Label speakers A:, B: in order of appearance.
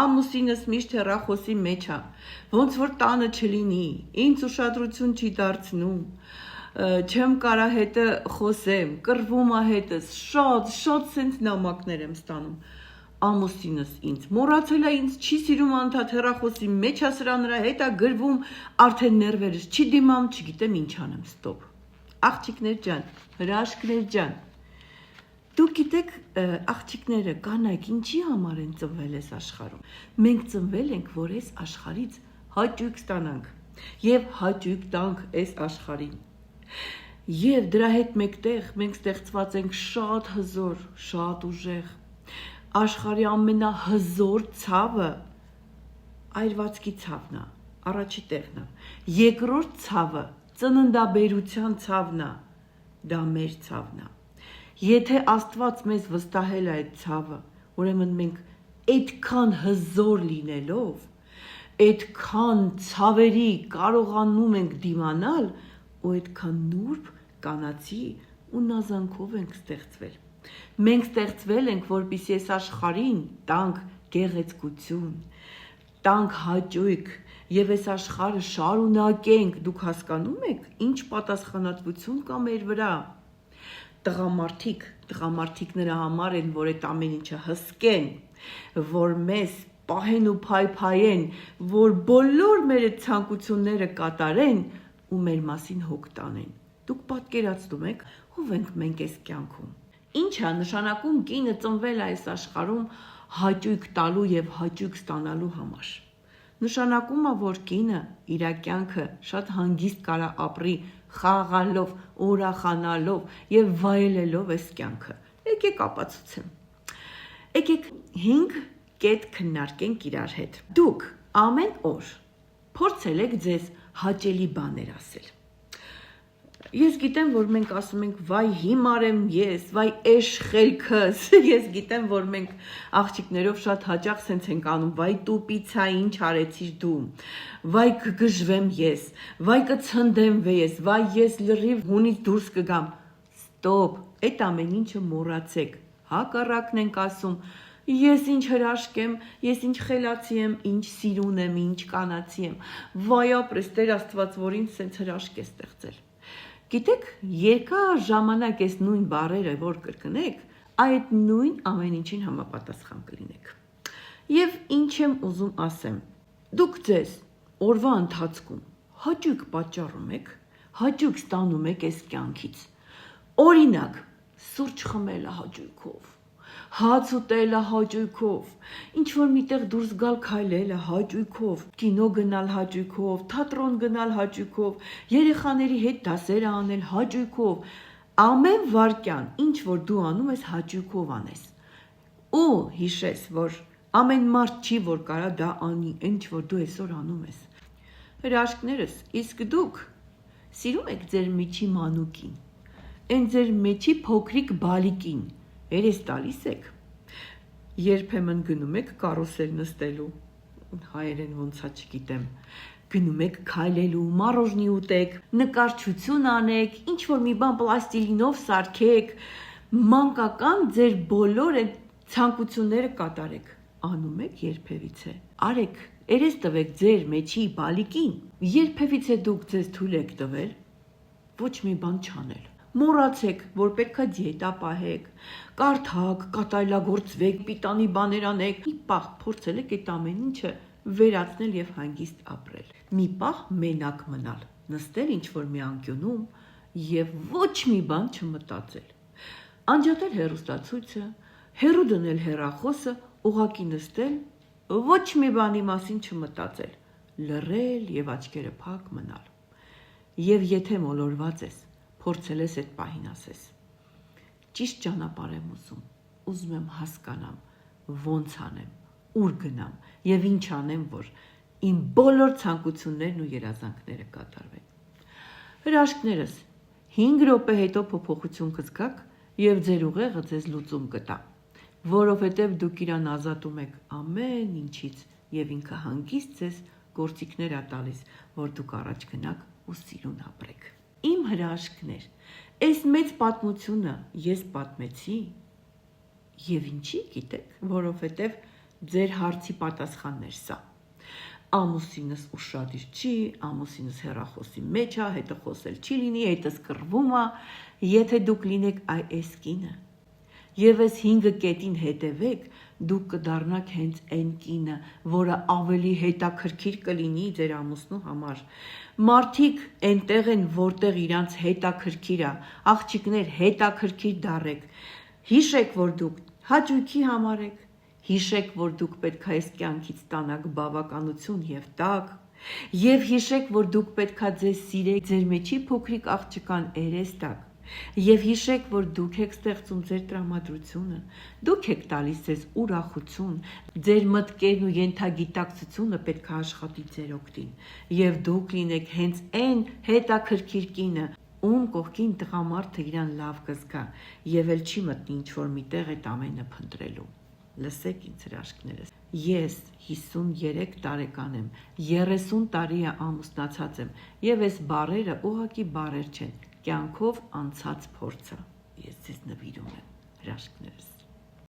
A: ամուսինս միշտ հեռախոսի մեջ է, ոնց որ տանը չլինի, ինձ ուշադրություն չի դարձնում, չեմ կարա հետը խոսեմ, կռվում է հետս, շատ սենց նամակներ եմ ստանում, ամուսինս ինձ մոռացել է ինձ չի սիրում անդադ հեռախոսի մեջ է սրա նրա հետ է գրվում, արդեն ներվերս չի դիմամ, չգիտեմ ինչ անեմ, ստոպ, աղջիկներ ջան, հրաշքներ ջան, դուք գիտեք աղջիկները կանայք ինչի համար են ծնվել այս աշխարհում, մենք ծնվել ենք, որ այս աշխարհից հաճույք ստանանք եւ հաճույք տանք այս աշխարհին եւ դրա հետ մեկտեղ մենք ստեղծված ենք շատ հզոր, շատ ուժեղ, աշխարհի ամենահզոր ցավը այրվածքի ցավն է, առաջի տեղն է, երկրորդ ցավը ծննդաբերության ցավն է, դա մեր ցավն է, եթե Աստված մեզ վստահել է այդ ցավը, ուրեմն մենք այդքան հզոր լինելով, այդքան ցավերի կարողանում ենք դիմանալ ու այդքան նուրբ, կանացի ու նազանքով ենք ստեղծվել։ Մենք ստեղծվել ենք, որպեսզի այս աշխարհին տանք գեղեցկություն, տանք հաճույք եւ այս աշխարհը շարունակենք, դուք հասկանում եք, ինչ պատասխանատվություն կա մեր վրա։ Տղամարդիկ նրա համար են, որ այդ ամեն ինչը հսկեն, որ մեզ պահեն ու փայփայեն, որ բոլոր մեր ցանկությունները կատարեն ու մեր մասին հոգ տանեն։ Դուք պատկերացնում եք, ով ենք մենք այս կյանքում։ Ինչ է նշանակում կինը ծնվել է այս աշխարհում հաճույք տալու եւ հաճույք ստանալու համար։ Նշանակում է, որ կինը իր կյանքը շատ հանգիստ կարա ապրի խաղալով, ուրախանալով եւ վայելելով այս կյանքը։ Եկեք ապացուցեմ։ Եկեք 5 կետ քննարկենք իրար հետ։ Դուք ամեն օր փորձել եք ձեզ հաճելի բաներ ասել։ Ես գիտեմ, որ մենք ասում ենք վայ հիմար եմ ես, վայ էշ խելքս, ես գիտեմ, որ մենք աղջիկներով շատ հաճախ սենց ենք անում, վայ տուպիցա ինչ արեցիր դու, վայ կգժվեմ ես, վայ կցնդեմ ես, վայ ես լրիվ հունից դուրս կգամ, ստոպ, այդ ամեն ինչը մոռացեք, հակառակն ենք ասում, ես ինչ հրաշք եմ, ես ինչ խելացի եմ, ինչ սիրուն եմ, ինչ կանացի եմ, վայ ապրես Տեր Աստված, որ ինձ սենց հրաշք է ստեղծել։ Գիտեք, երկար ժամանակ այս նույն բառերը, որ կրկնեք, այդ նույն ամեն ինչին համապատասխան կլինեք։ Եվ ինչ եմ ուզում ասեմ, դուք ձեզ օրվա ընթացքում հաճույք պատճառում եք, հաճույք ստանում եք այս կյանքից։ Օրինակ, սուրճ խմելը հաճույքով, հաց ուտելը հաճույքով, ինչ-որ միտեղ դուրս գալ քայլելը հաճույքով, կինո գնալ հաճույքով, թատրոն գնալ հաճույքով, երեխաների հետ դասեր անել հաճույքով, ամեն վարքյան, ինչ որ դու անում ես հաճույքով անես։ Ու հիշես, որ ամեն մարդ չի, որ կարա դա անի, ինչ որ դու այսօր անում ես։ Հրաշքներս, իսկ դուք սիրում եք ձեր միջի մանուկին, այն ձեր մեջի փոքրիկ բալիկին, երես տալիս եք, երբեմն գնում եք կարուսել նստելու, հայերեն ոնց է չգիտեմ, գնում եք քայլելու, մառոժնի ուտեք, նկարչություն անեք, ինչ որ մի բան պլաստիլինով սարքեք, մանկական ձեր բոլոր այդ ցանկությունները կատարեք, անում եք երբևիցե, արեք, երես տվեք ձեր մեջի բալիկին, երբևիցե դուք ձեզ թույլ եք տվել, ոչ մի բան չանել։ Մոռացեք, որ պետքա դիետա պահեք, կարդաք, կատարելագործվեք, պիտանի բաներ անեք, մի պահ փորձել եք այդ ամեն ինչը վերացնել եւ հանգիստ ապրել։ Մի պահ մենակ մնալ, նստել ինչ-որ մի անկյունում եւ ոչ մի բան չմտածել։ Անջատել հեռուստացույցը, հեռու դնել հեռախոսը, ուղակի նստել, ոչ մի բանի մասին չմտածել, լռել եւ աչքերը փակ մնալ։ Եվ եթե մոլորված ես, փորձել ես այդ պահին ասես, ճիշտ ճանապարհ եմ ուզում եմ հասկանամ, ոնց անեմ, ուր գնամ եւ ինչ անեմ, որ իմ բոլոր ցանկություններն ու երազանքները կատարվեն։ Հրաշքներս 5 րոպե հետո փոփոխություն կզգաք եւ ձեր ուղեղը ձեզ լուծում կտա, որովհետեւ դուք իրան ազատում եք ամեն ինչից եւ ինքը հանգիստ ձեզ գործիքներ ա տալիս, որ դուք առաջ գնաք ու սիրուն ապրեք։ Իմ հրաշքներ, այս մեծ պատմությունը ես պատմեցի եւ ինչի գիտեք, որովհետեւ Ձեր հարցի պատասխանն էր սա։ Ամուսինս ուշադիր չի, ամուսինս հեռախոսի մեջ է, հետը խոսել չի լինի, հետս կռվում է, եթե դուք լինեք այս կինը, եւ այս 5 կետին հետևեք, դուք կդառնաք հենց այն կինը, որը ավելի հետաքրքիր կլինի ձեր ամուսնու համար։ Մարդիկ այնտեղ են, որտեղ իրանց հետաքրքիր է, աղջիկներ հետաքրքիր դառեք։ Հիշեք, որ դուք հաճույքի համար եք, հիշեք, որ դուք պետք է այս կյանքից ստանաք բավականություն եւ տակ, եւ հիշեք, որ դուք պետք է ձեզ սիրեք, ձեր մեջի փոքրիկ աղջկան երես տակ, եւ հիշեք, որ դուք եք ստեղծում ձեր տրամադրությունը, դուք եք տալիս ձեզ ուրախություն, ձեր մտքերն ու ենթագիտակցությունը պետք է աշխատի ձեր օգտին, եւ դուք լինեք հենց այն հետաքրքիր կինը, ում կողքին տղամարդը իրան լավ կզգա եւ էլ չի մտնի ինչ-որ միտեղ այդ ամենը փնտրելու։ Լսեք ինձ հրաշքներս, ես 53 տարեկան եմ, 30 տարի է ամուսնացած եմ եւ այս բառերը ուղղակի բառեր չեն, կյանքով անցած փորձ է, ես ձեզ նվիրում եմ հրաշքներս։